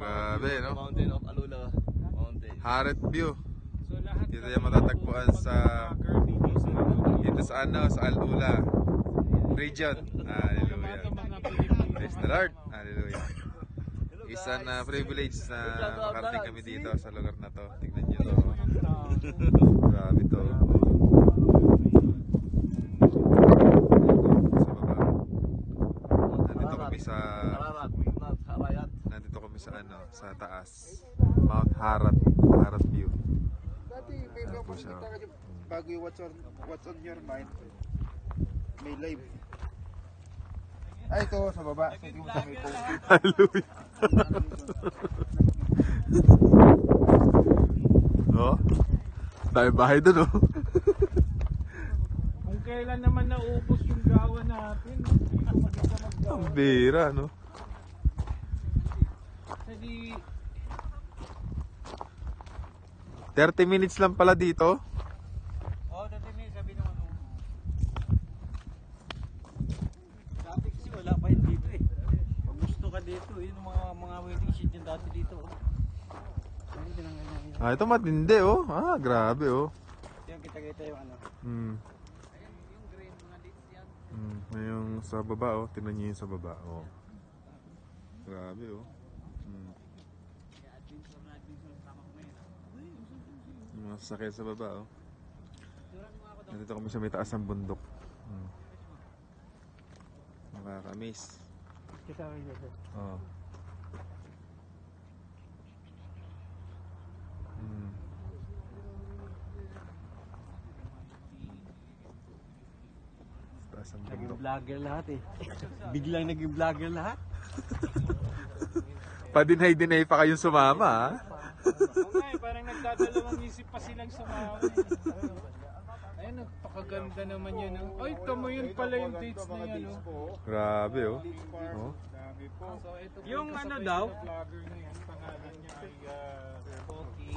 Grabe, no? Mountain of Alula. Mountain. Harret View. So lahat Dito yung matatagpuan sa sa Alula region. Hallelujah. Praise the Lord. Hallelujah. Isa na privilege na makarating kami dito sa lugar na to. Tingnan nyo to. Grabe to. Sa baba. Nandito kami sa sa taas. Mount Harat. Harat View. Dati may makikita ka dyan, bago yung what's on your mind, may live. Ay, ito sa baba. Sa tingin mo sa may post. Hallelujah. Oh, dahil bahay dun, oh. Kung kailan naman naubos yung gawa natin, Ang bira, no? hindi 30 minutes lang pala dito. Oh, dati may sabi naman. Dati kasi wala pa yun dito eh. Pag gusto ka dito, yun mga waiting sheet yung dati dito. Ah, ito matindi, oh. Ah, grabe, oh. Yung kita-kita yung ano. Yung sa baba, oh. Tingnan niyo yung sa baba, oh. Grabe, oh. Yung mga sasakyan sa baba, oh. Nandito kami sa may taas ng bundok. Nakaka-amaze. Kita ko yun. Oh. Taas ng Naging bundok. vlogger lahat eh. Biglang naging vlogger lahat. Padinay-dinay pa kayong sumama, ha? Oo nga eh, parang nagdadalawang isip pa silang sumama eh. Ayun, napakaganda naman yun. Oh. Ay, tamo yun pala yung dates na yan. Oh. Grabe, oh. Oh. Dami po. So, ito po Yung kasabay ano ko daw? na vlogger na yan. Pangalan niya ay Poki.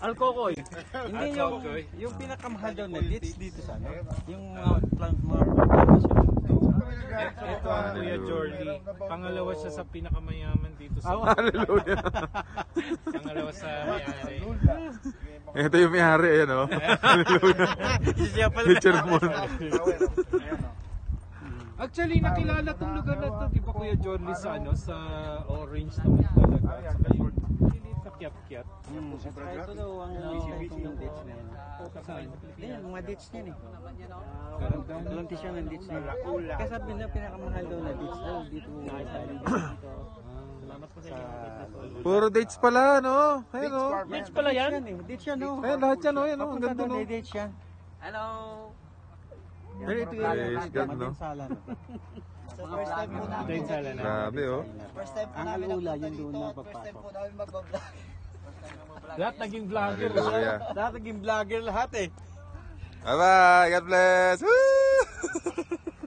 Alcocoy. Hindi yung pinakamahal daw na dates dito sa ano. Yung mga plantation. Ito ang Kuya Jordy. Pangalawa siya sa pinakamayaman dito sa Hallelujah. pangalawa sa may-ari. Ito yung may-hari, ayan, oh. Hallelujah. Siya pala. Richard Moon. Actually, nakilala tong lugar na to, di ba Kuya Jordy, sa ano, sa Orange naman talaga. Hindi kakyat-kyat. Ito daw ang itong dates na yan. Yan, mga dates niyan eh. Plantation ng dates niyan. Kaya sabi na pinakamahal daw na dates daw dito nakasali dito. Puro dates pala, no? Ayun, oh. Dates pala yan? Dates yan, no? Ayun, lahat yan, oh. Ayun, oh. Ang ganda, no? Dates yan. Hello! Pero ito Praise God, no? Madinsala na. First time po namin. Grabe, oh. First time po Ang namin alula, napunta yun doon dito. na First time pagpasok. po namin magbablog. Lahat naging vlogger. Hallelujah. Lahat naging vlogger lahat eh. Bye-bye. God bless. Woo!